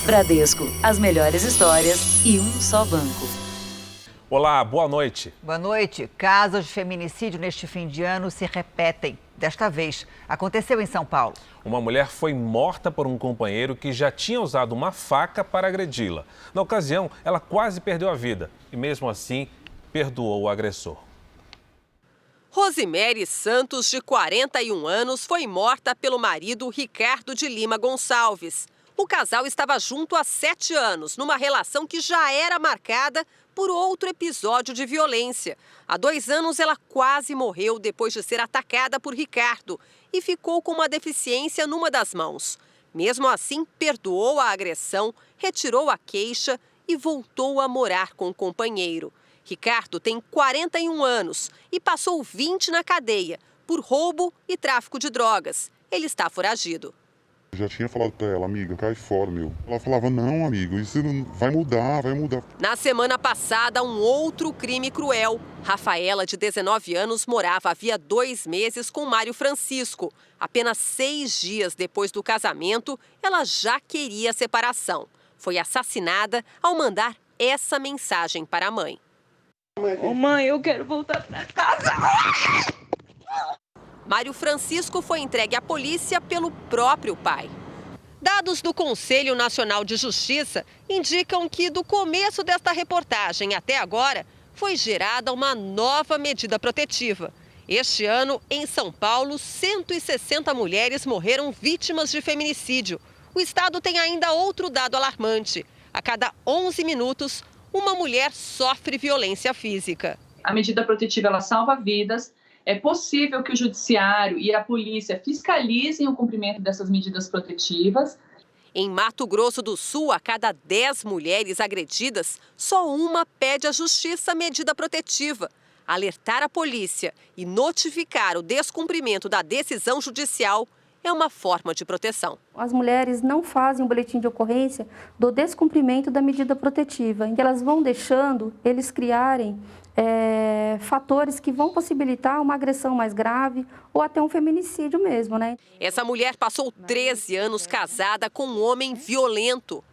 Bradesco, as melhores histórias e um só banco. Olá, boa noite. Boa noite. Casos de feminicídio neste fim de ano se repetem. Desta vez, aconteceu em São Paulo. Uma mulher foi morta por um companheiro que já tinha usado uma faca para agredi-la. Na ocasião, ela quase perdeu a vida e, mesmo assim, perdoou o agressor. Rosimere Santos, de 41 anos, foi morta pelo marido Ricardo de Lima Gonçalves. O casal estava junto há 7 anos, numa relação que já era marcada por outro episódio de violência. Há 2 anos, ela quase morreu depois de ser atacada por Ricardo e ficou com uma deficiência numa das mãos. Mesmo assim, perdoou a agressão, retirou a queixa e voltou a morar com o companheiro. Ricardo tem 41 anos e passou 20 na cadeia por roubo e tráfico de drogas. Ele está foragido. Eu já tinha falado pra ela, amiga, cai fora, meu. Ela falava, não, amigo, isso não vai mudar, vai mudar. Na semana passada, um outro crime cruel. Rafaela, de 19 anos, morava havia 2 meses com Mário Francisco. Apenas 6 dias depois do casamento, ela já queria a separação. Foi assassinada ao mandar essa mensagem para a mãe. Ô mãe, eu quero voltar pra casa. Mário Francisco foi entregue à polícia pelo próprio pai. Dados do Conselho Nacional de Justiça indicam que, do começo desta reportagem até agora, foi gerada uma nova medida protetiva. Este ano, em São Paulo, 160 mulheres morreram vítimas de feminicídio. O estado tem ainda outro dado alarmante. A cada 11 minutos, uma mulher sofre violência física. A medida protetiva, ela salva vidas. É possível que o judiciário e a polícia fiscalizem o cumprimento dessas medidas protetivas. Em Mato Grosso do Sul, a cada 10 mulheres agredidas, só uma pede à justiça medida protetiva. Alertar a polícia e notificar o descumprimento da decisão judicial é uma forma de proteção. As mulheres não fazem um boletim de ocorrência do descumprimento da medida protetiva. E elas vão deixando eles criarem fatores que vão possibilitar uma agressão mais grave ou até um feminicídio mesmo, né? Essa mulher passou 13 anos casada com um homem violento.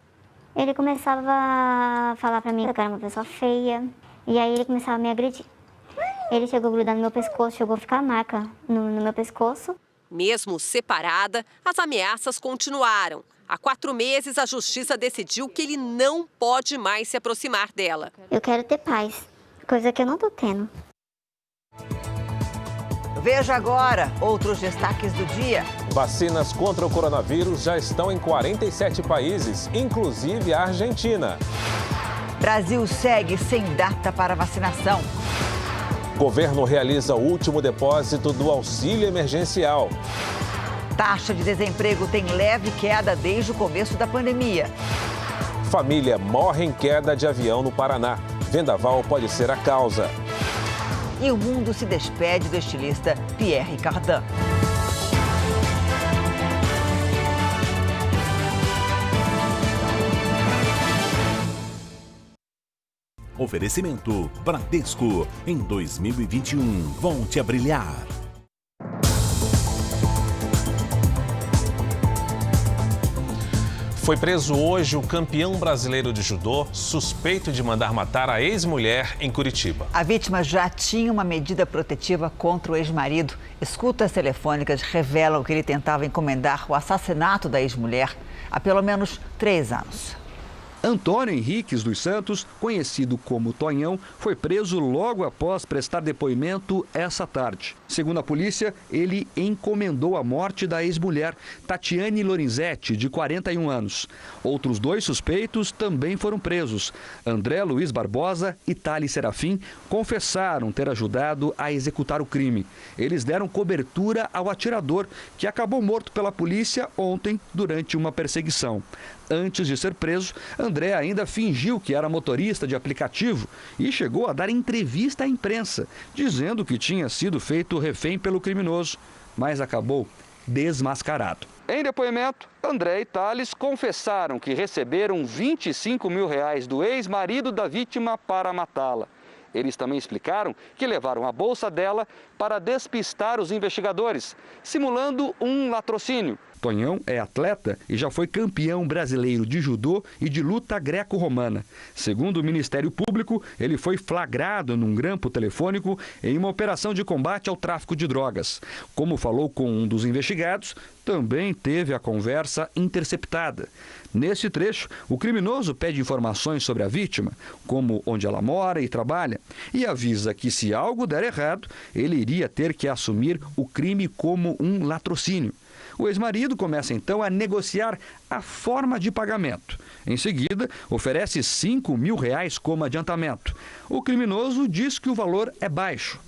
Ele começava a falar pra mim que eu era uma pessoa feia e aí ele começava a me agredir. Ele chegou a grudar no meu pescoço, chegou a ficar marca no meu pescoço. Mesmo separada, as ameaças continuaram. Há 4 meses, a justiça decidiu que ele não pode mais se aproximar dela. Eu quero ter paz, coisa que eu não tô tendo. Veja agora outros destaques do dia. Vacinas contra o coronavírus já estão em 47 países, inclusive a Argentina. Brasil segue sem data para vacinação. Governo realiza o último depósito do auxílio emergencial. Taxa de desemprego tem leve queda desde o começo da pandemia. Família morre em queda de avião no Paraná. Vendaval pode ser a causa. E o mundo se despede do estilista Pierre Cardin. Oferecimento Bradesco. Em 2021, volte a brilhar. Foi preso hoje o campeão brasileiro de judô, suspeito de mandar matar a ex-mulher em Curitiba. A vítima já tinha uma medida protetiva contra o ex-marido. Escutas telefônicas revelam que ele tentava encomendar o assassinato da ex-mulher há pelo menos 3 anos. Antônio Henriques dos Santos, conhecido como Tonhão, foi preso logo após prestar depoimento essa tarde. Segundo a polícia, ele encomendou a morte da ex-mulher, Tatiane Lorenzetti, de 41 anos. Outros 2 suspeitos também foram presos. André Luiz Barbosa e Thales Serafim confessaram ter ajudado a executar o crime. Eles deram cobertura ao atirador, que acabou morto pela polícia ontem durante uma perseguição. Antes de ser preso, André ainda fingiu que era motorista de aplicativo e chegou a dar entrevista à imprensa, dizendo que tinha sido feito refém pelo criminoso, mas acabou desmascarado. Em depoimento, André e Thales confessaram que receberam R$25 mil do ex-marido da vítima para matá-la. Eles também explicaram que levaram a bolsa dela para despistar os investigadores, simulando um latrocínio. Tonhão é atleta e já foi campeão brasileiro de judô e de luta greco-romana. Segundo o Ministério Público, ele foi flagrado num grampo telefônico em uma operação de combate ao tráfico de drogas. Como falou com um dos investigados, também teve a conversa interceptada. Nesse trecho, o criminoso pede informações sobre a vítima, como onde ela mora e trabalha, e avisa que se algo der errado, ele iria ter que assumir o crime como um latrocínio. O ex-marido começa então a negociar a forma de pagamento. Em seguida, oferece R$5.000 como adiantamento. O criminoso diz que o valor é baixo.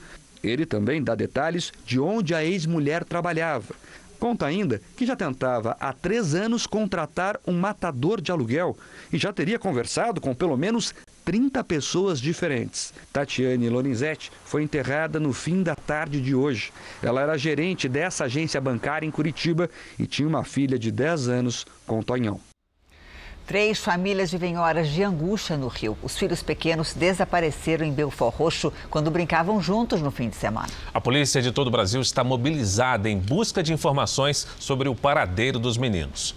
Ele também dá detalhes de onde a ex-mulher trabalhava. Conta ainda que já tentava há 3 anos contratar um matador de aluguel e já teria conversado com pelo menos 30 pessoas diferentes. Tatiane Lorenzetti foi enterrada no fim da tarde de hoje. Ela era gerente dessa agência bancária em Curitiba e tinha uma filha de 10 anos com Tonhão. 3 famílias vivem horas de angústia no Rio. Os filhos pequenos desapareceram em Belford Roxo quando brincavam juntos no fim de semana. A polícia de todo o Brasil está mobilizada em busca de informações sobre o paradeiro dos meninos.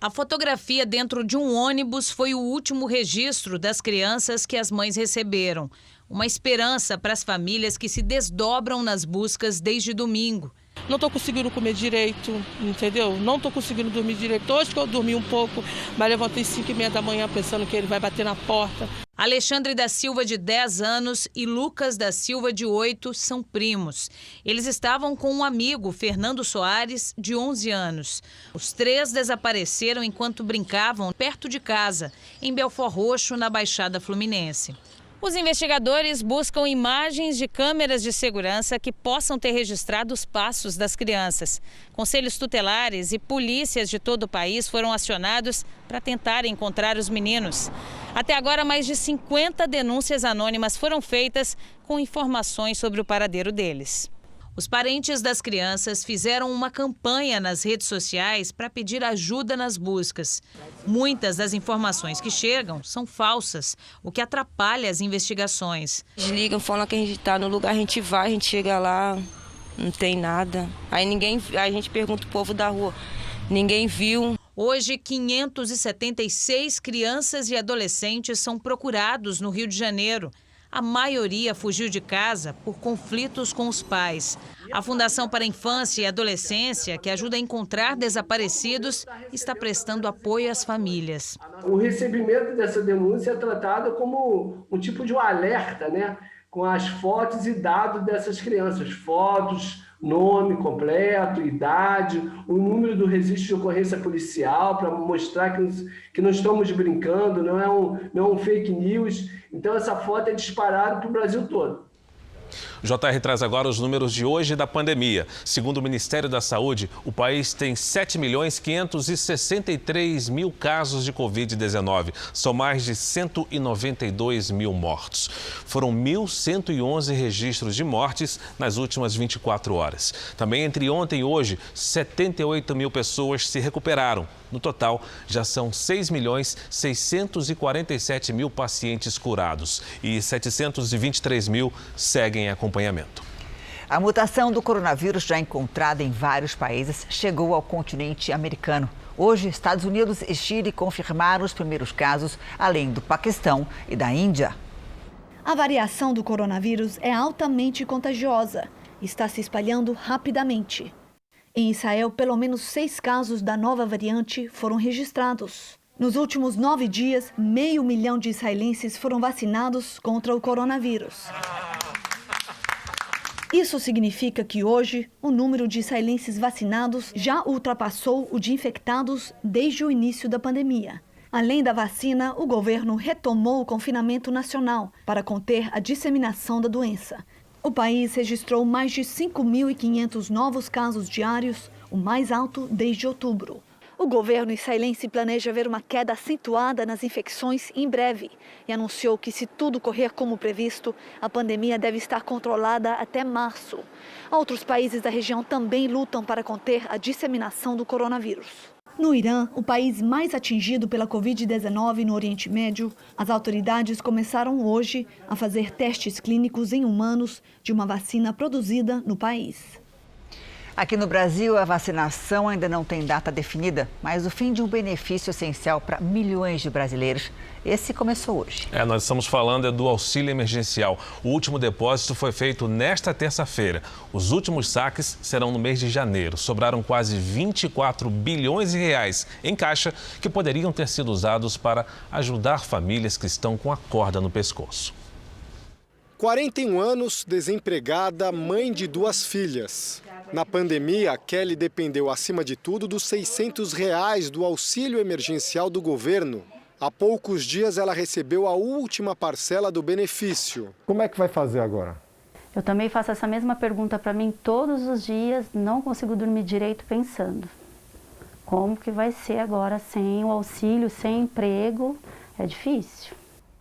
A fotografia dentro de um ônibus foi o último registro das crianças que as mães receberam. Uma esperança para as famílias que se desdobram nas buscas desde domingo. Não estou conseguindo comer direito, entendeu? Não estou conseguindo dormir direito. Hoje que eu dormi um pouco, mas levantei 5h30 da manhã pensando que ele vai bater na porta. Alexandre da Silva, de 10 anos, e Lucas da Silva, de 8, são primos. Eles estavam com um amigo, Fernando Soares, de 11 anos. Os 3 desapareceram enquanto brincavam perto de casa, em Belford Roxo, na Baixada Fluminense. Os investigadores buscam imagens de câmeras de segurança que possam ter registrado os passos das crianças. Conselhos tutelares e polícias de todo o país foram acionados para tentar encontrar os meninos. Até agora, mais de 50 denúncias anônimas foram feitas com informações sobre o paradeiro deles. Os parentes das crianças fizeram uma campanha nas redes sociais para pedir ajuda nas buscas. Muitas das informações que chegam são falsas, o que atrapalha as investigações. Desligam, falam que a gente está no lugar, a gente vai, a gente chega lá, não tem nada. Aí a gente pergunta o povo da rua, ninguém viu. Hoje, 576 crianças e adolescentes são procurados no Rio de Janeiro. A maioria fugiu de casa por conflitos com os pais. A Fundação para a Infância e Adolescência, que ajuda a encontrar desaparecidos, está prestando apoio às famílias. O recebimento dessa denúncia é tratado como um tipo de um alerta, né? Com as fotos e dados dessas crianças. Fotos, nome completo, idade, o número do registro de ocorrência policial, para mostrar que não estamos brincando, não é um fake news. Então, essa foto é disparada para o Brasil todo. O JR traz agora os números de hoje da pandemia. Segundo o Ministério da Saúde, o país tem 7.563.000 casos de Covid-19. São mais de 192 mil mortos. Foram 1.111 registros de mortes nas últimas 24 horas. Também entre ontem e hoje, 78 mil pessoas se recuperaram. No total, já são 6.647.000 pacientes curados e 723 mil seguem em acompanhamento. A mutação do coronavírus, já encontrada em vários países, chegou ao continente americano. Hoje, Estados Unidos e Chile confirmaram os primeiros casos, além do Paquistão e da Índia. A variação do coronavírus é altamente contagiosa e está se espalhando rapidamente. Em Israel, pelo menos 6 casos da nova variante foram registrados. Nos últimos 9 dias, 500 mil de israelenses foram vacinados contra o coronavírus. Isso significa que hoje, o número de israelenses vacinados já ultrapassou o de infectados desde o início da pandemia. Além da vacina, o governo retomou o confinamento nacional para conter a disseminação da doença. O país registrou mais de 5.500 novos casos diários, o mais alto desde outubro. O governo israelense planeja ver uma queda acentuada nas infecções em breve e anunciou que, se tudo correr como previsto, a pandemia deve estar controlada até março. Outros países da região também lutam para conter a disseminação do coronavírus. No Irã, o país mais atingido pela Covid-19 no Oriente Médio, as autoridades começaram hoje a fazer testes clínicos em humanos de uma vacina produzida no país. Aqui no Brasil, a vacinação ainda não tem data definida, mas o fim de um benefício essencial para milhões de brasileiros. Esse começou hoje. Nós estamos falando do auxílio emergencial. O último depósito foi feito nesta terça-feira. Os últimos saques serão no mês de janeiro. Sobraram quase 24 bilhões de reais em caixa que poderiam ter sido usados para ajudar famílias que estão com a corda no pescoço. 41 anos, desempregada, mãe de 2 filhas. Na pandemia, Kelly dependeu, acima de tudo, dos R$600 do auxílio emergencial do governo. Há poucos dias, ela recebeu a última parcela do benefício. Como é que vai fazer agora? Eu também faço essa mesma pergunta para mim todos os dias, não consigo dormir direito pensando. Como que vai ser agora sem o auxílio, sem emprego? É difícil.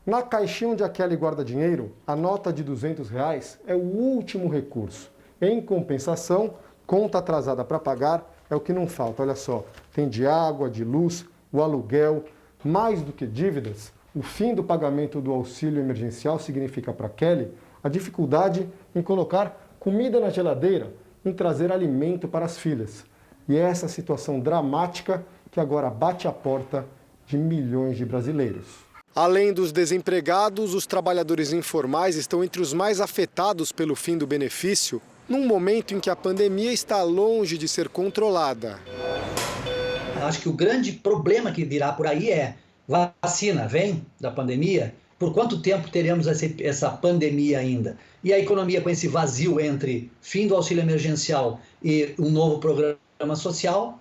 Na caixinha onde a Kelly guarda dinheiro, a nota de R$200 é o último recurso. Em compensação, conta atrasada para pagar é o que não falta. Olha só, tem de água, de luz, o aluguel. Mais do que dívidas, o fim do pagamento do auxílio emergencial significa para Kelly a dificuldade em colocar comida na geladeira, em trazer alimento para as filhas. E é essa situação dramática que agora bate a porta de milhões de brasileiros. Além dos desempregados, os trabalhadores informais estão entre os mais afetados pelo fim do benefício, num momento em que a pandemia está longe de ser controlada. Acho que o grande problema que virá por aí é vacina, vem da pandemia, por quanto tempo teremos essa pandemia ainda? E a economia com esse vazio entre fim do auxílio emergencial e um novo programa social,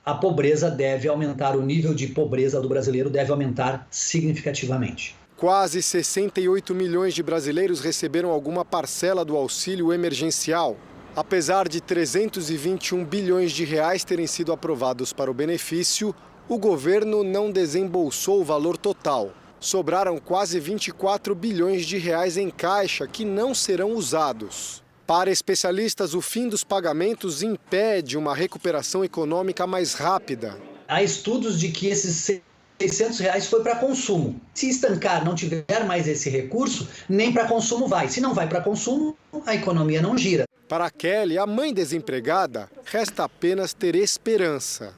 a pobreza deve aumentar, o nível de pobreza do brasileiro deve aumentar significativamente. Quase 68 milhões de brasileiros receberam alguma parcela do auxílio emergencial. Apesar de 321 bilhões de reais terem sido aprovados para o benefício, o governo não desembolsou o valor total. Sobraram quase 24 bilhões de reais em caixa que não serão usados. Para especialistas, o fim dos pagamentos impede uma recuperação econômica mais rápida. Há estudos de que esses R$600 foi para consumo. Se estancar, não tiver mais esse recurso, nem para consumo vai. Se não vai para consumo, a economia não gira. Para Kelly, a mãe desempregada, resta apenas ter esperança.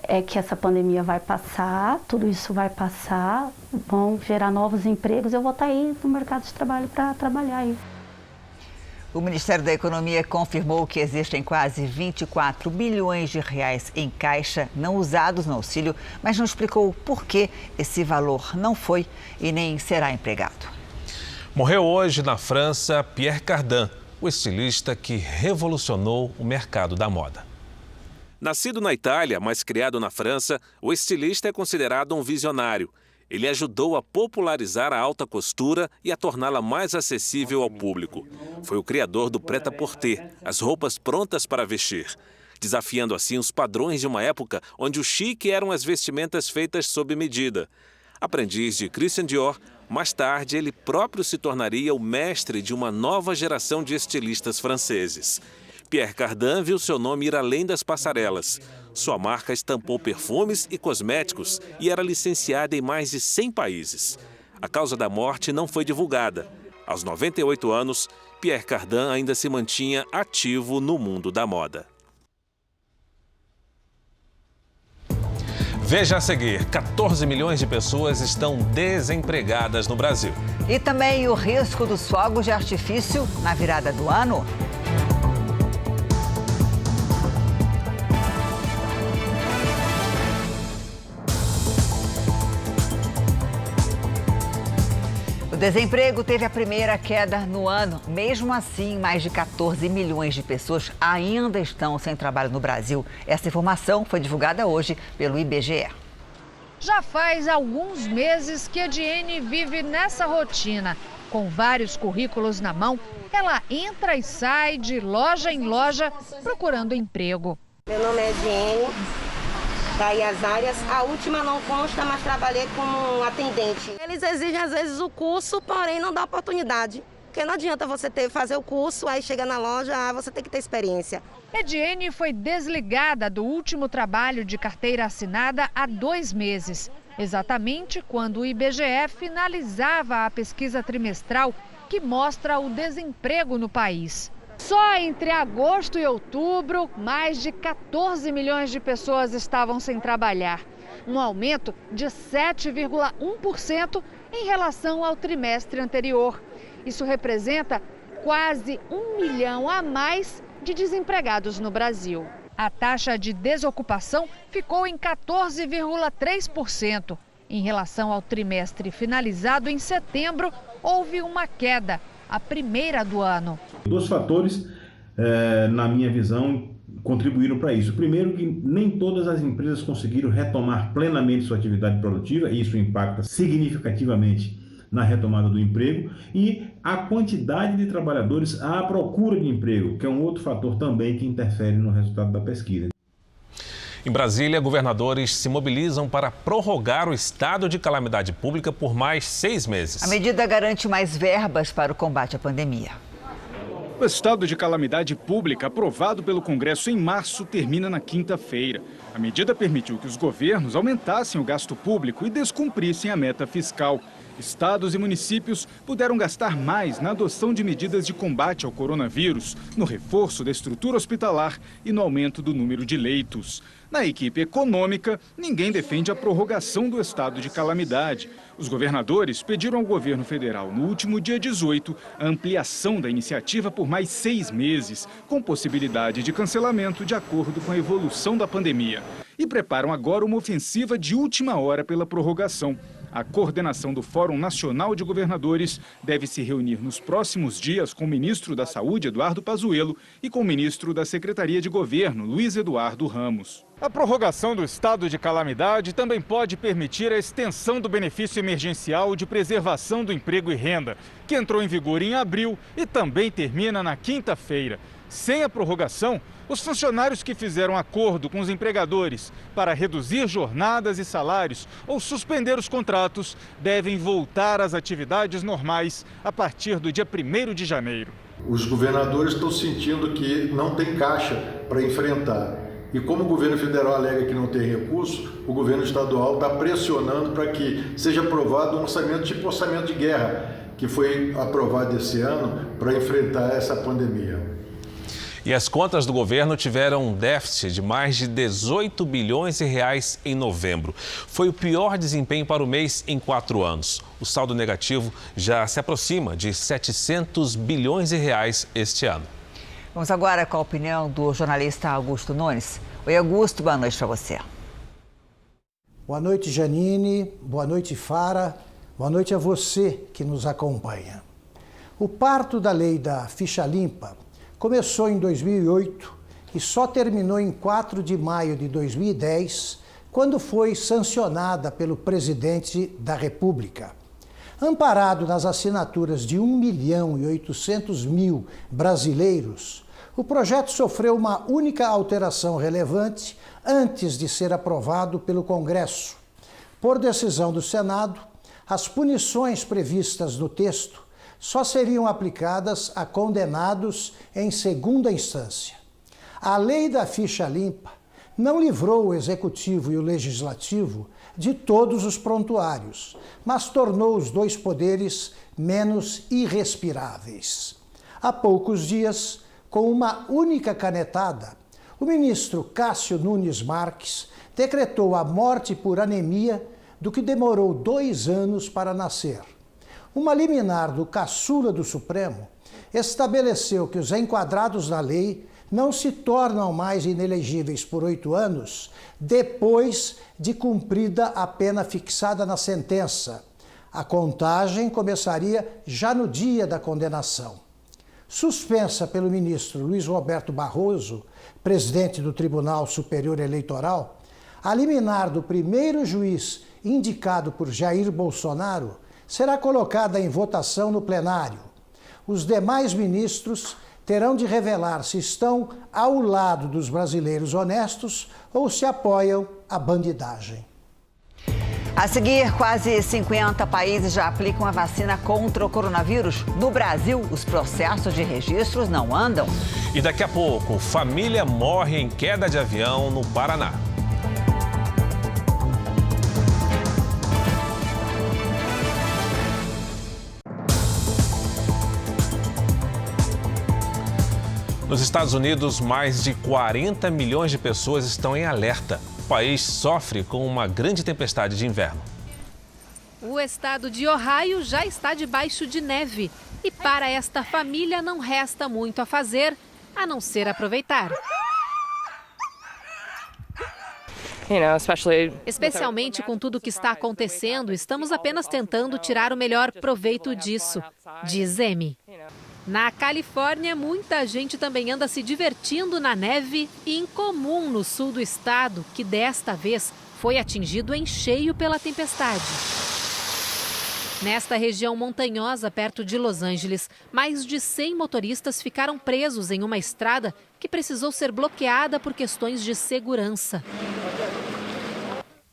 É que essa pandemia vai passar, tudo isso vai passar, vão gerar novos empregos, eu vou estar aí no mercado de trabalho para trabalhar aí. O Ministério da Economia confirmou que existem quase 24 bilhões de reais em caixa não usados no auxílio, mas não explicou por que esse valor não foi e nem será empregado. Morreu hoje na França Pierre Cardin, o estilista que revolucionou o mercado da moda. Nascido na Itália, mas criado na França, o estilista é considerado um visionário. Ele ajudou a popularizar a alta costura e a torná-la mais acessível ao público. Foi o criador do prêt-à-porter, as roupas prontas para vestir, desafiando assim os padrões de uma época onde o chique eram as vestimentas feitas sob medida. Aprendiz de Christian Dior, mais tarde ele próprio se tornaria o mestre de uma nova geração de estilistas franceses. Pierre Cardin viu seu nome ir além das passarelas. Sua marca estampou perfumes e cosméticos e era licenciada em mais de 100 países. A causa da morte não foi divulgada. Aos 98 anos, Pierre Cardin ainda se mantinha ativo no mundo da moda. Veja a seguir, 14 milhões de pessoas estão desempregadas no Brasil. E também o risco dos fogos de artifício na virada do ano. O desemprego teve a primeira queda no ano. Mesmo assim, mais de 14 milhões de pessoas ainda estão sem trabalho no Brasil. Essa informação foi divulgada hoje pelo IBGE. Já faz alguns meses que a Diene vive nessa rotina. Com vários currículos na mão, ela entra e sai de loja em loja procurando emprego. Meu nome é Diene. Daí as áreas, a última não consta, mas trabalhei como atendente. Eles exigem às vezes o curso, porém não dá oportunidade. Porque não adianta você fazer o curso, aí chega na loja, você tem que ter experiência. Ediene foi desligada do último trabalho de carteira assinada há 2 meses. Exatamente quando o IBGE finalizava a pesquisa trimestral que mostra o desemprego no país. Só entre agosto e outubro, mais de 14 milhões de pessoas estavam sem trabalhar. Um aumento de 7,1% em relação ao trimestre anterior. Isso representa quase 1 milhão a mais de desempregados no Brasil. A taxa de desocupação ficou em 14,3%. Em relação ao trimestre finalizado em setembro, houve uma queda, a primeira do ano. 2 fatores, na minha visão, contribuíram para isso. Primeiro, que nem todas as empresas conseguiram retomar plenamente sua atividade produtiva, e isso impacta significativamente na retomada do emprego, e a quantidade de trabalhadores à procura de emprego, que é um outro fator também que interfere no resultado da pesquisa. Em Brasília, governadores se mobilizam para prorrogar o estado de calamidade pública por mais 6 meses. A medida garante mais verbas para o combate à pandemia. O estado de calamidade pública, aprovado pelo Congresso em março, termina na quinta-feira. A medida permitiu que os governos aumentassem o gasto público e descumprissem a meta fiscal. Estados e municípios puderam gastar mais na adoção de medidas de combate ao coronavírus, no reforço da estrutura hospitalar e no aumento do número de leitos. Na equipe econômica, ninguém defende a prorrogação do estado de calamidade. Os governadores pediram ao governo federal, no último dia 18, a ampliação da iniciativa por mais 6 meses, com possibilidade de cancelamento de acordo com a evolução da pandemia. E preparam agora uma ofensiva de última hora pela prorrogação. A coordenação do Fórum Nacional de Governadores deve se reunir nos próximos dias com o ministro da Saúde, Eduardo Pazuello, e com o ministro da Secretaria de Governo, Luiz Eduardo Ramos. A prorrogação do estado de calamidade também pode permitir a extensão do benefício emergencial de preservação do emprego e renda, que entrou em vigor em abril e também termina na quinta-feira. Sem a prorrogação, os funcionários que fizeram acordo com os empregadores para reduzir jornadas e salários ou suspender os contratos devem voltar às atividades normais a partir do dia 1º de janeiro. Os governadores estão sentindo que não tem caixa para enfrentar. E como o governo federal alega que não tem recurso, o governo estadual está pressionando para que seja aprovado um orçamento tipo orçamento de guerra, que foi aprovado esse ano para enfrentar essa pandemia. E as contas do governo tiveram um déficit de mais de 18 bilhões de reais em novembro. Foi o pior desempenho para o mês em 4 anos. O saldo negativo já se aproxima de 700 bilhões de reais este ano. Vamos agora com a opinião do jornalista Augusto Nunes. Oi, Augusto, boa noite para você. Boa noite, Janine. Boa noite, Fara. Boa noite a você que nos acompanha. O parto da lei da ficha limpa começou em 2008 e só terminou em 4 de maio de 2010, quando foi sancionada pelo presidente da República. Amparado nas assinaturas de 1.800.000 brasileiros, o projeto sofreu uma única alteração relevante antes de ser aprovado pelo Congresso. Por decisão do Senado, as punições previstas no texto só seriam aplicadas a condenados em segunda instância. A lei da ficha limpa não livrou o Executivo e o Legislativo de todos os prontuários, mas tornou os dois poderes menos irrespiráveis. Há poucos dias, com uma única canetada, o ministro Cássio Nunes Marques decretou a morte por anemia do que demorou 2 anos para nascer. Uma liminar do caçula do Supremo estabeleceu que os enquadrados na lei não se tornam mais inelegíveis por 8 anos depois de cumprida a pena fixada na sentença. A contagem começaria já no dia da condenação. Suspensa pelo ministro Luiz Roberto Barroso, presidente do Tribunal Superior Eleitoral, a liminar do primeiro juiz indicado por Jair Bolsonaro será colocada em votação no plenário. Os demais ministros terão de revelar se estão ao lado dos brasileiros honestos ou se apoiam a bandidagem. A seguir, quase 50 países já aplicam a vacina contra o coronavírus. No Brasil, os processos de registros não andam. E daqui a pouco, família morre em queda de avião no Paraná. Nos Estados Unidos, mais de 40 milhões de pessoas estão em alerta. O país sofre com uma grande tempestade de inverno. O estado de Ohio já está debaixo de neve. E para esta família não resta muito a fazer, a não ser aproveitar. Especialmente com tudo o que está acontecendo, estamos apenas tentando tirar o melhor proveito disso, diz Amy. Na Califórnia, muita gente também anda se divertindo na neve, incomum no sul do estado, que desta vez foi atingido em cheio pela tempestade. Nesta região montanhosa, perto de Los Angeles, mais de 100 motoristas ficaram presos em uma estrada que precisou ser bloqueada por questões de segurança.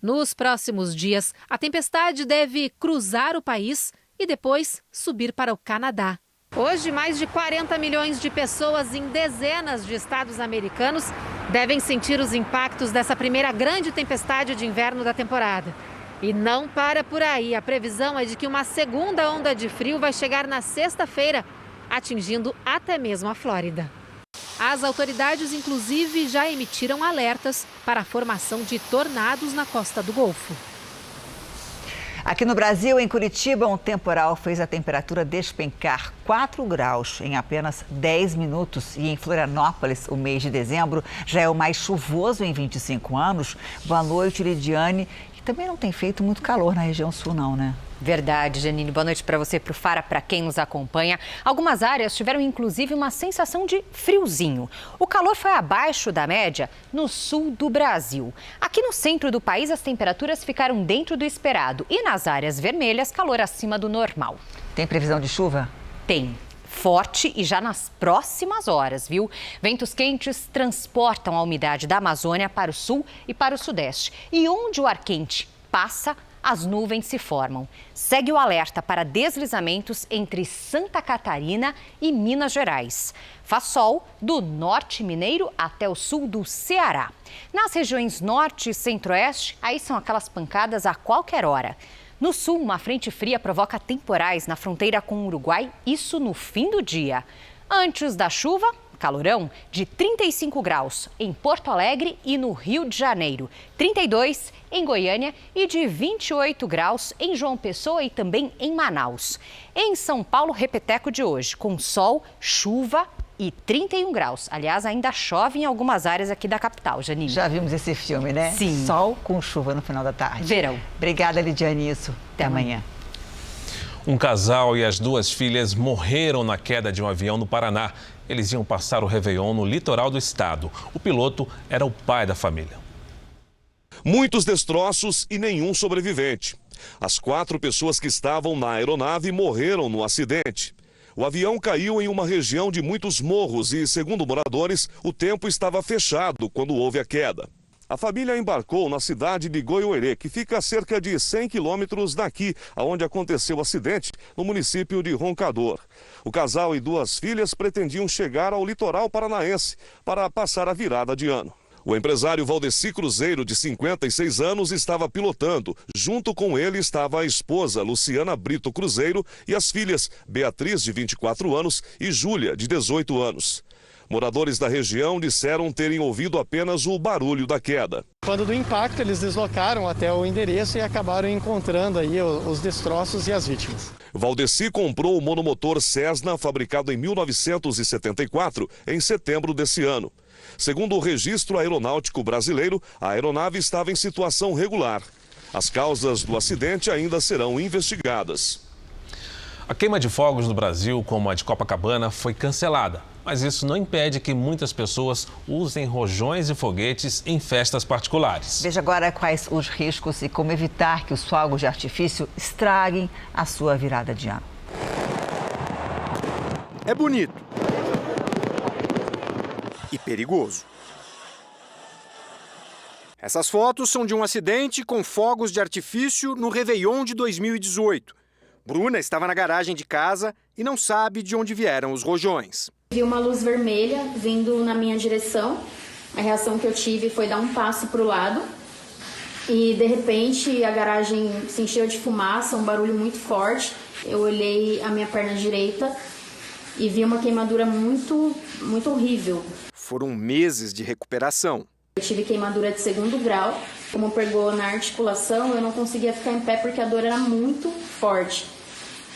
Nos próximos dias, a tempestade deve cruzar o país e depois subir para o Canadá. Hoje, mais de 40 milhões de pessoas em dezenas de estados americanos devem sentir os impactos dessa primeira grande tempestade de inverno da temporada. E não para por aí. A previsão é de que uma segunda onda de frio vai chegar na sexta-feira, atingindo até mesmo a Flórida. As autoridades, inclusive, já emitiram alertas para a formação de tornados na costa do Golfo. Aqui no Brasil, em Curitiba, um temporal fez a temperatura despencar 4 graus em apenas 10 minutos. E em Florianópolis, o mês de dezembro já é o mais chuvoso em 25 anos. Boa noite, Lidiane. E também não tem feito muito calor na região sul, não, né? Verdade, Janine. Boa noite para você, para o Fara, para quem nos acompanha. Algumas áreas tiveram, inclusive, uma sensação de friozinho. O calor foi abaixo da média no sul do Brasil. Aqui no centro do país, as temperaturas ficaram dentro do esperado. E nas áreas vermelhas, calor acima do normal. Tem previsão de chuva? Tem. Forte e já nas próximas horas, viu? Ventos quentes transportam a umidade da Amazônia para o sul e para o sudeste. E onde o ar quente passa, as nuvens se formam. Segue o alerta para deslizamentos entre Santa Catarina e Minas Gerais. Faz sol do norte mineiro até o sul do Ceará. Nas regiões norte e centro-oeste, aí são aquelas pancadas a qualquer hora. No sul, uma frente fria provoca temporais na fronteira com o Uruguai, isso no fim do dia. Antes da chuva, calorão de 35 graus em Porto Alegre e no Rio de Janeiro, 32 em Goiânia e de 28 graus em João Pessoa e também em Manaus. Em São Paulo, repeteco de hoje, com sol, chuva e 31 graus. Aliás, ainda chove em algumas áreas aqui da capital, Janine. Já vimos esse filme, né? Sim. Sol com chuva no final da tarde. Verão. Obrigada, Lidiane. Isso. Até amanhã. Um casal e as 2 filhas morreram na queda de um avião no Paraná. Eles iam passar o Réveillon no litoral do estado. O piloto era o pai da família. Muitos destroços e nenhum sobrevivente. As 4 pessoas que estavam na aeronave morreram no acidente. O avião caiu em uma região de muitos morros e, segundo moradores, o tempo estava fechado quando houve a queda. A família embarcou na cidade de Goiôerê, que fica a cerca de 100 quilômetros daqui, onde aconteceu o acidente, no município de Roncador. O casal e 2 filhas pretendiam chegar ao litoral paranaense para passar a virada de ano. O empresário Valdeci Cruzeiro, de 56 anos, estava pilotando. Junto com ele estava a esposa, Luciana Brito Cruzeiro, e as filhas, Beatriz, de 24 anos, e Júlia, de 18 anos. Moradores da região disseram terem ouvido apenas o barulho da queda. Quando do impacto, eles deslocaram até o endereço e acabaram encontrando aí os destroços e as vítimas. Valdeci comprou o monomotor Cessna, fabricado em 1974, em setembro desse ano. Segundo o Registro Aeronáutico Brasileiro, a aeronave estava em situação regular. As causas do acidente ainda serão investigadas. A queima de fogos no Brasil, como a de Copacabana, foi cancelada. Mas isso não impede que muitas pessoas usem rojões e foguetes em festas particulares. Veja agora quais os riscos e como evitar que os fogos de artifício estraguem a sua virada de ano. É bonito e perigoso. Essas fotos são de um acidente com fogos de artifício no Réveillon de 2018. Bruna estava na garagem de casa e não sabe de onde vieram os rojões. Vi uma luz vermelha vindo na minha direção. A reação que eu tive foi dar um passo para o lado. E, de repente, a garagem se encheu de fumaça, um barulho muito forte. Eu olhei a minha perna direita e vi uma queimadura muito horrível. Foram meses de recuperação. Eu tive queimadura de 2º grau. Como pegou na articulação, eu não conseguia ficar em pé porque a dor era muito forte.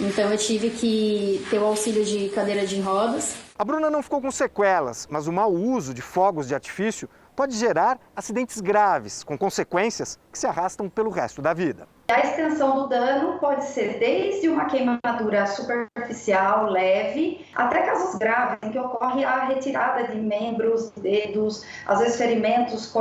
Então eu tive que ter o auxílio de cadeira de rodas. A Bruna não ficou com sequelas, mas o mau uso de fogos de artifício pode gerar acidentes graves, com consequências que se arrastam pelo resto da vida. A extensão do dano pode ser desde uma queimadura superficial, leve, até casos graves, em que ocorre a retirada de membros, dedos, às vezes ferimentos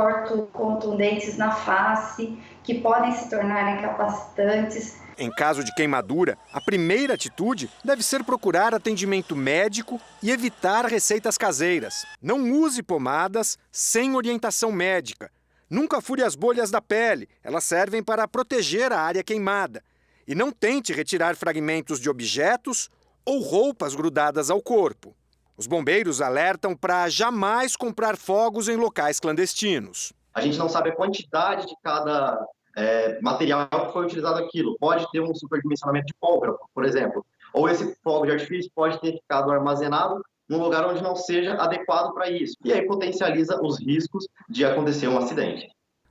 contundentes na face, que podem se tornar incapacitantes. Em caso de queimadura, a primeira atitude deve ser procurar atendimento médico e evitar receitas caseiras. Não use pomadas sem orientação médica. Nunca fure as bolhas da pele, elas servem para proteger a área queimada. E não tente retirar fragmentos de objetos ou roupas grudadas ao corpo. Os bombeiros alertam para jamais comprar fogos em locais clandestinos. A gente não sabe a quantidade de cada material que foi utilizado aquilo. Pode ter um superdimensionamento de pólvora, por exemplo. Ou esse fogo de artifício pode ter ficado armazenado num lugar onde não seja adequado para isso. E aí potencializa os riscos de acontecer um acidente.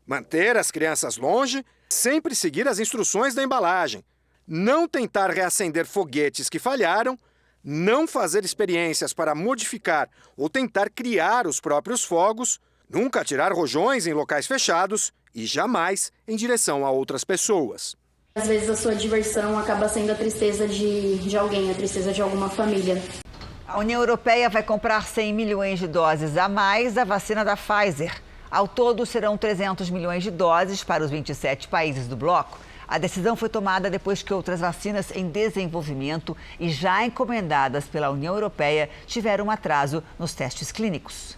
Manter as crianças longe, sempre seguir as instruções da embalagem. Não tentar reacender foguetes que falharam, não fazer experiências para modificar ou tentar criar os próprios fogos, nunca atirar rojões em locais fechados e jamais em direção a outras pessoas. Às vezes a sua diversão acaba sendo a tristeza de alguém, a tristeza de alguma família. A União Europeia vai comprar 100 milhões de doses a mais da vacina da Pfizer. Ao todo, serão 300 milhões de doses para os 27 países do bloco. A decisão foi tomada depois que outras vacinas em desenvolvimento e já encomendadas pela União Europeia tiveram um atraso nos testes clínicos.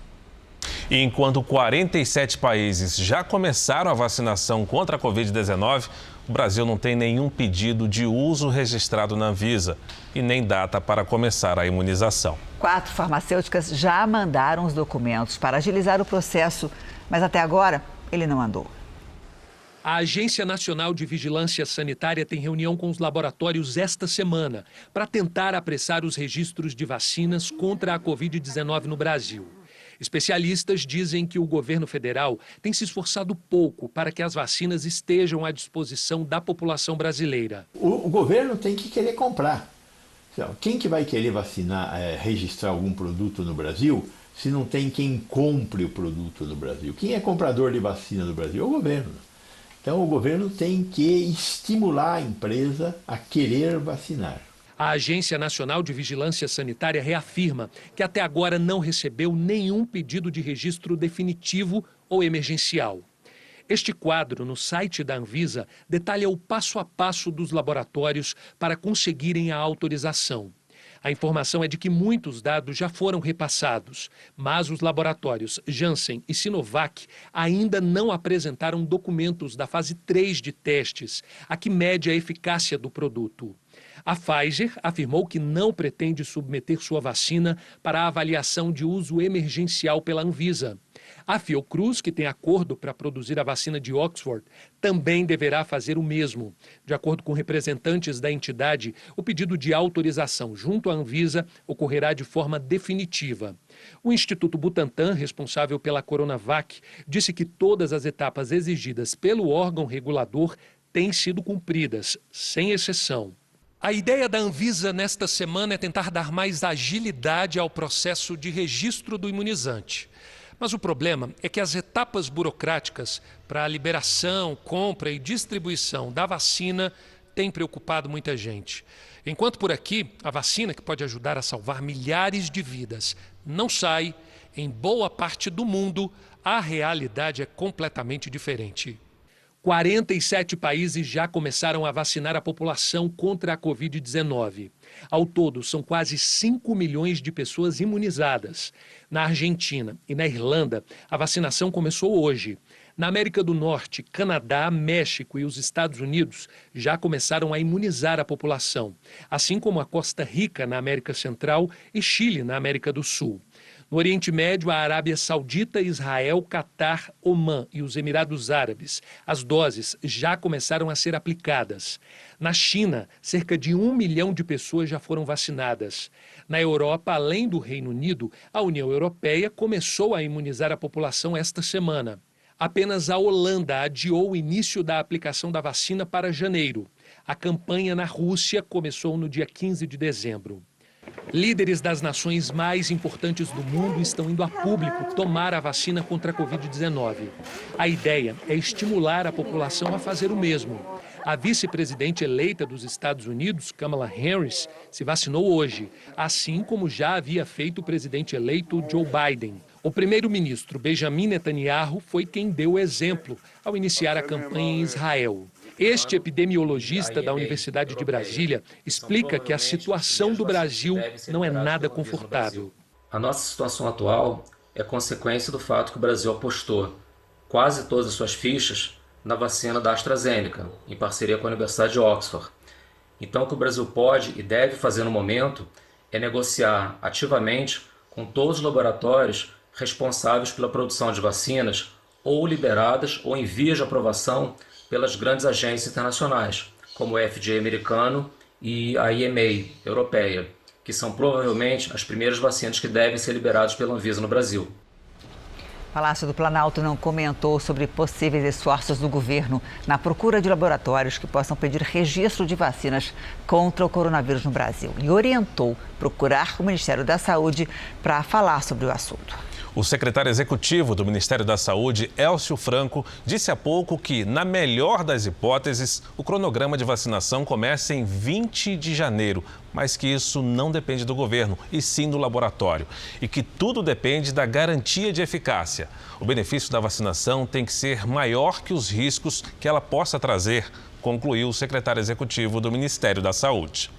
E enquanto 47 países já começaram a vacinação contra a Covid-19, o Brasil não tem nenhum pedido de uso registrado na Anvisa e nem data para começar a imunização. 4 farmacêuticas já mandaram os documentos para agilizar o processo, mas até agora ele não andou. A Agência Nacional de Vigilância Sanitária tem reunião com os laboratórios esta semana para tentar apressar os registros de vacinas contra a Covid-19 no Brasil. Especialistas dizem que o governo federal tem se esforçado pouco para que as vacinas estejam à disposição da população brasileira. O governo tem que querer comprar. Quem que vai querer vacinar, registrar algum produto no Brasil, se não tem quem compre o produto no Brasil? Quem é comprador de vacina no Brasil? É o governo. Então o governo tem que estimular a empresa a querer vacinar. A Agência Nacional de Vigilância Sanitária reafirma que até agora não recebeu nenhum pedido de registro definitivo ou emergencial. Este quadro no site da Anvisa detalha o passo a passo dos laboratórios para conseguirem a autorização. A informação é de que muitos dados já foram repassados, mas os laboratórios Janssen e Sinovac ainda não apresentaram documentos da fase 3 de testes, a que mede a eficácia do produto. A Pfizer afirmou que não pretende submeter sua vacina para a avaliação de uso emergencial pela Anvisa. A Fiocruz, que tem acordo para produzir a vacina de Oxford, também deverá fazer o mesmo. De acordo com representantes da entidade, o pedido de autorização junto à Anvisa ocorrerá de forma definitiva. O Instituto Butantan, responsável pela Coronavac, disse que todas as etapas exigidas pelo órgão regulador têm sido cumpridas, sem exceção. A ideia da Anvisa nesta semana é tentar dar mais agilidade ao processo de registro do imunizante. Mas o problema é que as etapas burocráticas para a liberação, compra e distribuição da vacina têm preocupado muita gente. Enquanto por aqui, a vacina, que pode ajudar a salvar milhares de vidas, não sai, em boa parte do mundo, a realidade é completamente diferente. 47 países já começaram a vacinar a população contra a Covid-19. Ao todo, são quase 5 milhões de pessoas imunizadas. Na Argentina e na Irlanda, a vacinação começou hoje. Na América do Norte, Canadá, México e os Estados Unidos já começaram a imunizar a população, assim como a Costa Rica, na América Central, e Chile, na América do Sul. No Oriente Médio, a Arábia Saudita, Israel, Catar, Omã e os Emirados Árabes, as doses já começaram a ser aplicadas. Na China, cerca de 1 milhão de pessoas já foram vacinadas. Na Europa, além do Reino Unido, a União Europeia começou a imunizar a população esta semana. Apenas a Holanda adiou o início da aplicação da vacina para janeiro. A campanha na Rússia começou no dia 15 de dezembro. Líderes das nações mais importantes do mundo estão indo a público tomar a vacina contra a Covid-19. A ideia é estimular a população a fazer o mesmo. A vice-presidente eleita dos Estados Unidos, Kamala Harris, se vacinou hoje, assim como já havia feito o presidente eleito Joe Biden. O primeiro-ministro Benjamin Netanyahu foi quem deu o exemplo ao iniciar a campanha em Israel. Este epidemiologista da Universidade de Brasília explica que a situação do Brasil não é nada confortável. A nossa situação atual é consequência do fato que o Brasil apostou quase todas as suas fichas na vacina da AstraZeneca, em parceria com a Universidade de Oxford. Então, o que o Brasil pode e deve fazer no momento é negociar ativamente com todos os laboratórios responsáveis pela produção de vacinas ou liberadas ou em vias de aprovação pelas grandes agências internacionais, como o FDA americano e a EMA europeia, que são provavelmente as primeiras vacinas que devem ser liberadas pela Anvisa no Brasil. O Palácio do Planalto não comentou sobre possíveis esforços do governo na procura de laboratórios que possam pedir registro de vacinas contra o coronavírus no Brasil e orientou procurar o Ministério da Saúde para falar sobre o assunto. O secretário executivo do Ministério da Saúde, Elcio Franco, disse há pouco que, na melhor das hipóteses, o cronograma de vacinação começa em 20 de janeiro, mas que isso não depende do governo, e sim do laboratório, e que tudo depende da garantia de eficácia. O benefício da vacinação tem que ser maior que os riscos que ela possa trazer, concluiu o secretário executivo do Ministério da Saúde.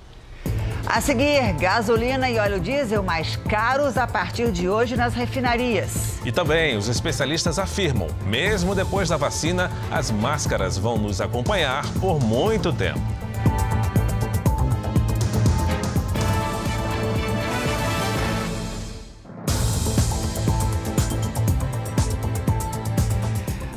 A seguir, gasolina e óleo diesel mais caros a partir de hoje nas refinarias. E também os especialistas afirmam, mesmo depois da vacina, as máscaras vão nos acompanhar por muito tempo.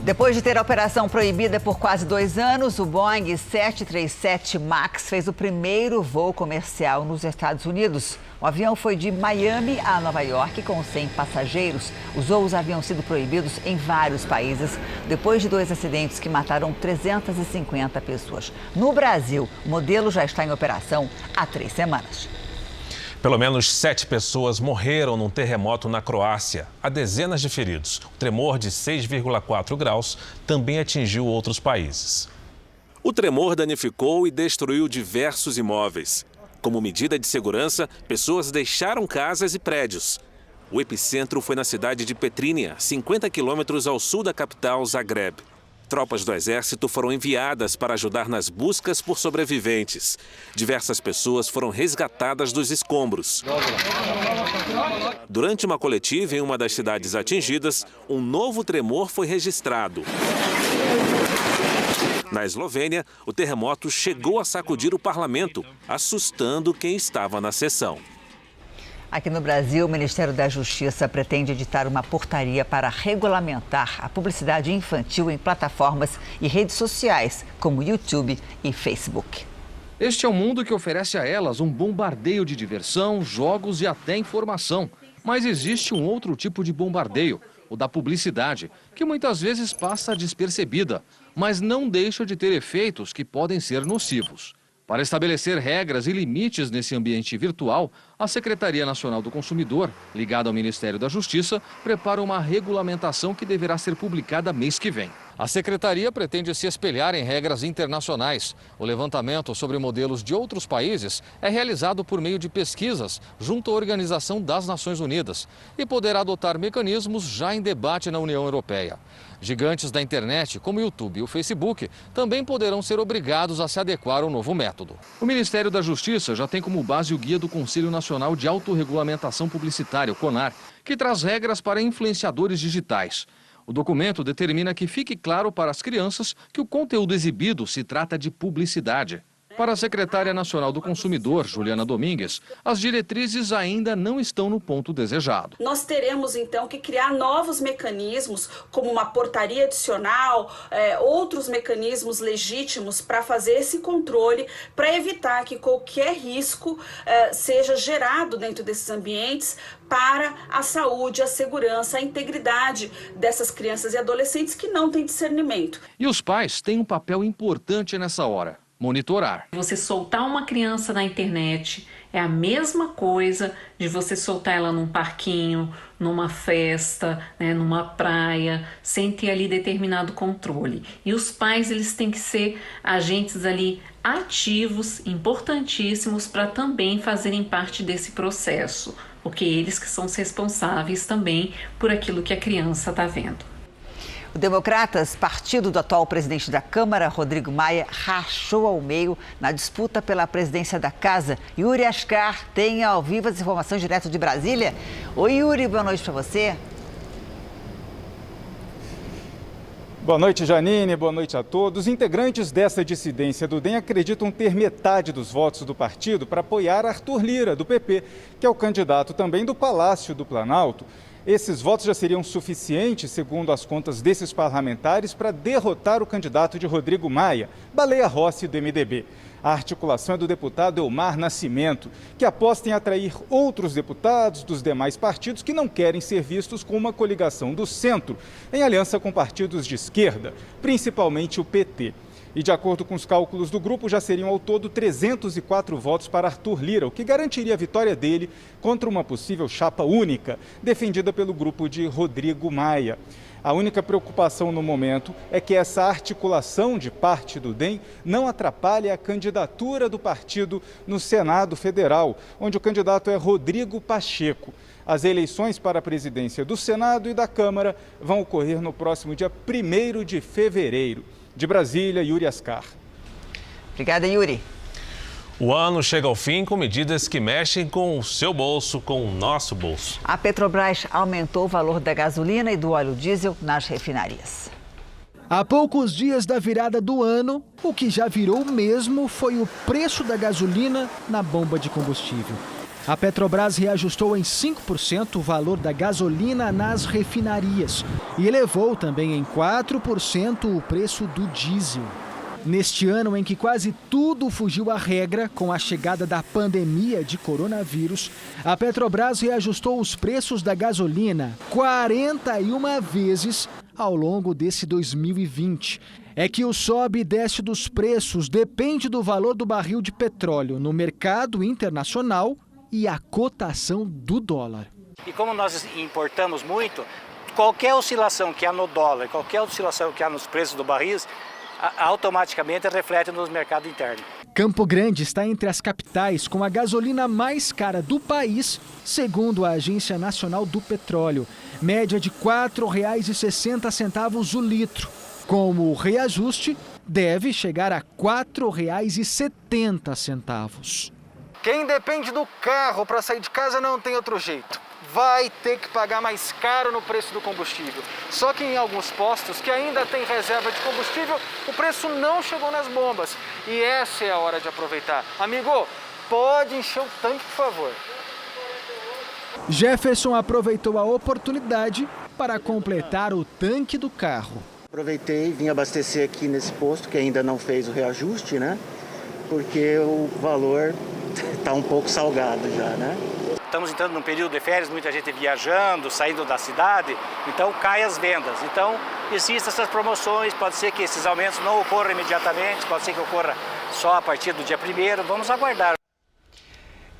Depois de ter a operação proibida por quase 2 anos, o Boeing 737 MAX fez o primeiro voo comercial nos Estados Unidos. O avião foi de Miami a Nova York com 100 passageiros. Os voos haviam sido proibidos em vários países depois de 2 acidentes que mataram 350 pessoas. No Brasil, o modelo já está em operação há 3 semanas. Pelo menos 7 pessoas morreram num terremoto na Croácia. Há dezenas de feridos. O tremor de 6,4 graus também atingiu outros países. O tremor danificou e destruiu diversos imóveis. Como medida de segurança, pessoas deixaram casas e prédios. O epicentro foi na cidade de Petrinja, 50 quilômetros ao sul da capital, Zagreb. Tropas do exército foram enviadas para ajudar nas buscas por sobreviventes. Diversas pessoas foram resgatadas dos escombros. Durante uma coletiva em uma das cidades atingidas, um novo tremor foi registrado. Na Eslovênia, o terremoto chegou a sacudir o parlamento, assustando quem estava na sessão. Aqui no Brasil, o Ministério da Justiça pretende editar uma portaria para regulamentar a publicidade infantil em plataformas e redes sociais, como YouTube e Facebook. Este é um mundo que oferece a elas um bombardeio de diversão, jogos e até informação. Mas existe um outro tipo de bombardeio, o da publicidade, que muitas vezes passa despercebida, mas não deixa de ter efeitos que podem ser nocivos. Para estabelecer regras e limites nesse ambiente virtual, a Secretaria Nacional do Consumidor, ligada ao Ministério da Justiça, prepara uma regulamentação que deverá ser publicada mês que vem. A Secretaria pretende se espelhar em regras internacionais. O levantamento sobre modelos de outros países é realizado por meio de pesquisas junto à Organização das Nações Unidas e poderá adotar mecanismos já em debate na União Europeia. Gigantes da internet, como o YouTube e o Facebook, também poderão ser obrigados a se adequar ao novo método. O Ministério da Justiça já tem como base o Guia do Conselho Nacional de Autorregulamentação Publicitária, o CONAR, que traz regras para influenciadores digitais. O documento determina que fique claro para as crianças que o conteúdo exibido se trata de publicidade. Para a secretária nacional do consumidor, Juliana Domingues, as diretrizes ainda não estão no ponto desejado. Nós teremos então que criar novos mecanismos, como uma portaria adicional, outros mecanismos legítimos para fazer esse controle, para evitar que qualquer risco seja gerado dentro desses ambientes para a saúde, a segurança, a integridade dessas crianças e adolescentes que não têm discernimento. E os pais têm um papel importante nessa hora: monitorar. Você soltar uma criança na internet é a mesma coisa de você soltar ela num parquinho, numa festa, né, numa praia, sem ter ali determinado controle. E os pais, eles têm que ser agentes ali ativos, importantíssimos, para também fazerem parte desse processo, porque eles que são os responsáveis também por aquilo que a criança está vendo. O Democratas, partido do atual presidente da Câmara, Rodrigo Maia, rachou ao meio na disputa pela presidência da Casa. Yuri Ascar tem ao vivo as informações direto de Brasília. Oi, Yuri, boa noite para você. Boa noite, Janine. Boa noite a todos. Integrantes dessa dissidência do DEM acreditam ter metade dos votos do partido para apoiar Arthur Lira, do PP, que é o candidato também do Palácio do Planalto. Esses votos já seriam suficientes, segundo as contas desses parlamentares, para derrotar o candidato de Rodrigo Maia, Baleia Rossi, do MDB. A articulação é do deputado Elmar Nascimento, que aposta em atrair outros deputados dos demais partidos que não querem ser vistos com uma coligação do centro, em aliança com partidos de esquerda, principalmente o PT. E de acordo com os cálculos do grupo, já seriam ao todo 304 votos para Arthur Lira, o que garantiria a vitória dele contra uma possível chapa única, defendida pelo grupo de Rodrigo Maia. A única preocupação no momento é que essa articulação de parte do DEM não atrapalhe a candidatura do partido no Senado Federal, onde o candidato é Rodrigo Pacheco. As eleições para a presidência do Senado e da Câmara vão ocorrer no próximo dia 1º de fevereiro. De Brasília, Yuri Ascar. Obrigada, Yuri. O ano chega ao fim com medidas que mexem com o seu bolso, com o nosso bolso. A Petrobras aumentou o valor da gasolina e do óleo diesel nas refinarias. Há poucos dias da virada do ano, o que já virou mesmo foi o preço da gasolina na bomba de combustível. A Petrobras reajustou em 5% o valor da gasolina nas refinarias e elevou também em 4% o preço do diesel. Neste ano em que quase tudo fugiu à regra com a chegada da pandemia de coronavírus, a Petrobras reajustou os preços da gasolina 41 vezes ao longo desse 2020. É que o sobe e desce dos preços depende do valor do barril de petróleo no mercado internacional e a cotação do dólar. E como nós importamos muito, qualquer oscilação que há no dólar, qualquer oscilação que há nos preços do barril, automaticamente reflete no mercado interno. Campo Grande está entre as capitais com a gasolina mais cara do país, segundo a Agência Nacional do Petróleo, média de R$ 4,60 o litro. Com o reajuste, deve chegar a R$ 4,70. Quem depende do carro para sair de casa não tem outro jeito. Vai ter que pagar mais caro no preço do combustível. Só que em alguns postos que ainda tem reserva de combustível, o preço não chegou nas bombas. E essa é a hora de aproveitar. Amigo, pode encher o tanque, por favor. Jefferson aproveitou a oportunidade para completar o tanque do carro. Aproveitei, vim abastecer aqui nesse posto que ainda não fez o reajuste, né? Porque o valor está um pouco salgado já, né? Estamos entrando num período de férias, muita gente viajando, saindo da cidade, então cai as vendas. Então, existem essas promoções, pode ser que esses aumentos não ocorram imediatamente, pode ser que ocorra só a partir do dia 1º, vamos aguardar.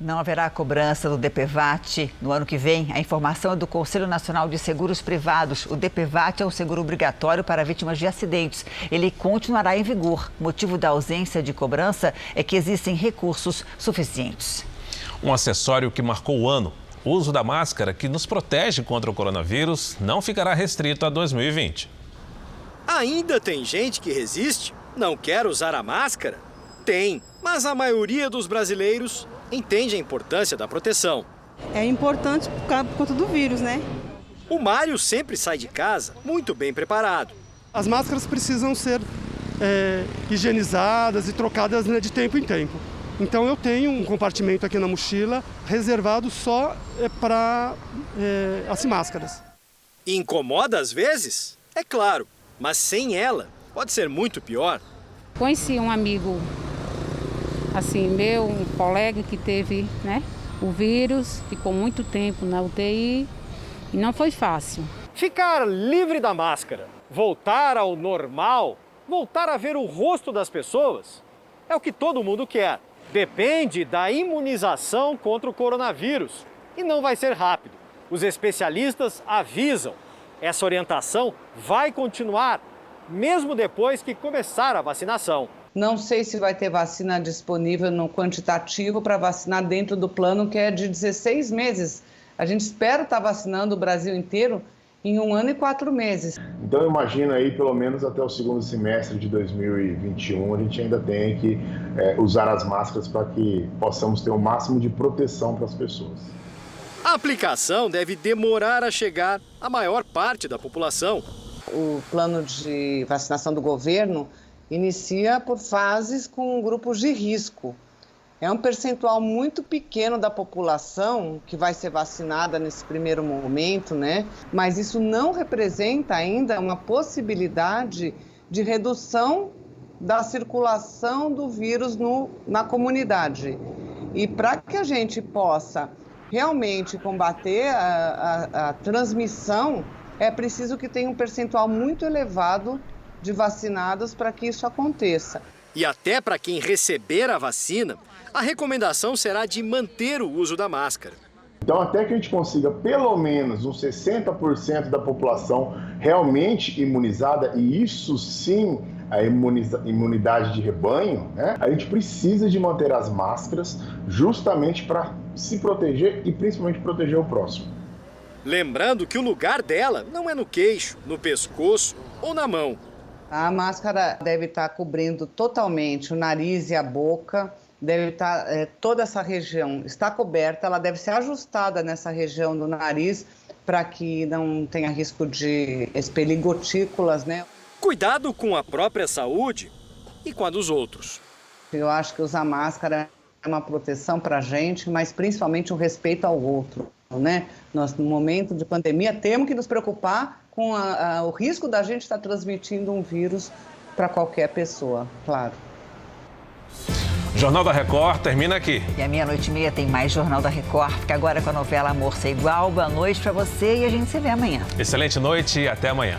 Não haverá cobrança do DPVAT no ano que vem. A informação é do Conselho Nacional de Seguros Privados. O DPVAT é um seguro obrigatório para vítimas de acidentes. Ele continuará em vigor. O motivo da ausência de cobrança é que existem recursos suficientes. Um acessório que marcou o ano. O uso da máscara, que nos protege contra o coronavírus, não ficará restrito a 2020. Ainda tem gente que resiste? Não quer usar a máscara? Tem, mas a maioria dos brasileiros entende a importância da proteção. É importante por conta do vírus, né? O Mário sempre sai de casa muito bem preparado. As máscaras precisam ser higienizadas e trocadas, né, de tempo em tempo. Então eu tenho um compartimento aqui na mochila reservado só para as máscaras. Incomoda às vezes? É claro, mas sem ela pode ser muito pior. Conheci um amigo, assim, meu, um colega que teve, né, o vírus, ficou muito tempo na UTI e não foi fácil. Ficar livre da máscara, voltar ao normal, voltar a ver o rosto das pessoas, é o que todo mundo quer. Depende da imunização contra o coronavírus e não vai ser rápido. Os especialistas avisam, essa orientação vai continuar, mesmo depois que começar a vacinação. Não sei se vai ter vacina disponível no quantitativo para vacinar dentro do plano, que é de 16 meses. A gente espera estar vacinando o Brasil inteiro em 1 ano e 4 meses. Então eu imagino aí, pelo menos até o segundo semestre de 2021, a gente ainda tem que usar as máscaras para que possamos ter o máximo de proteção para as pessoas. A aplicação deve demorar a chegar à maior parte da população. O plano de vacinação do governo inicia por fases com grupos de risco. É um percentual muito pequeno da população que vai ser vacinada nesse primeiro momento, né? Mas isso não representa ainda uma possibilidade de redução da circulação do vírus na comunidade. E para que a gente possa realmente combater a transmissão, é preciso que tenha um percentual muito elevado de vacinados para que isso aconteça. E até para quem receber a vacina, a recomendação será de manter o uso da máscara. Então, até que a gente consiga pelo menos uns 60% da população realmente imunizada, e isso sim a imunidade de rebanho, né? A gente precisa de manter as máscaras justamente para se proteger e principalmente proteger o próximo. Lembrando que o lugar dela não é no queixo, no pescoço ou na mão. A máscara deve estar cobrindo totalmente o nariz e a boca, deve estar, toda essa região está coberta, ela deve ser ajustada nessa região do nariz para que não tenha risco de expelir gotículas, né? Cuidado com a própria saúde e com a dos outros. Eu acho que usar máscara é uma proteção para a gente, mas principalmente o respeito ao outro, né? Nós, no momento de pandemia, temos que nos preocupar com o risco da gente estar transmitindo um vírus para qualquer pessoa, claro. Jornal da Record termina aqui. E à 00:30 tem mais Jornal da Record. Fica agora com a novela Amor Sem Igual. Boa noite para você e a gente se vê amanhã. Excelente noite e até amanhã.